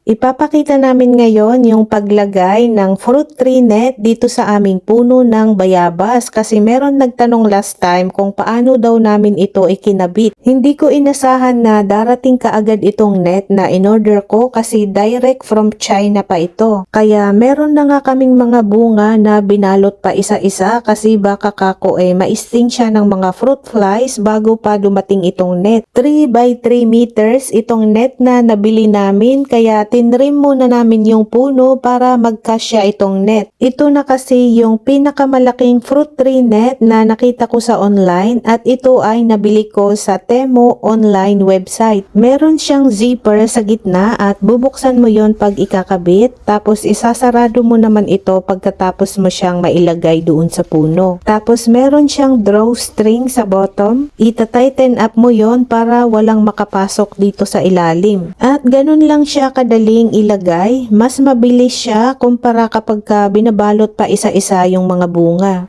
Ipapakita namin ngayon yung paglagay ng fruit tree net dito sa aming puno ng bayabas kasi meron nagtanong last time kung paano daw namin ito ikinabit. Hindi ko inasahan na darating kaagad itong net na in-order ko kasi direct from China pa ito. Kaya meron na nga kaming mga bunga na binalot pa isa-isa kasi baka kako maisting siya ng mga fruit flies bago pa dumating itong net. 3 by 3 meters itong net na nabili namin kaya tinrim muna namin yung puno para magkasya itong net. Ito na kasi yung pinakamalaking fruit tree net na nakita ko sa online at ito ay nabili ko sa Temu online website. Meron siyang zipper sa gitna at bubuksan mo yon pag ikakabit tapos isasarado mo naman ito pagkatapos mo siyang mailagay doon sa puno. Tapos meron siyang drawstring sa bottom. Ita-tighten up mo yon para walang makapasok dito sa ilalim. At ganun lang siya kadaling ilagay. Mas mabilis siya kumpara kapag binabalot pa isa-isa yung mga bunga.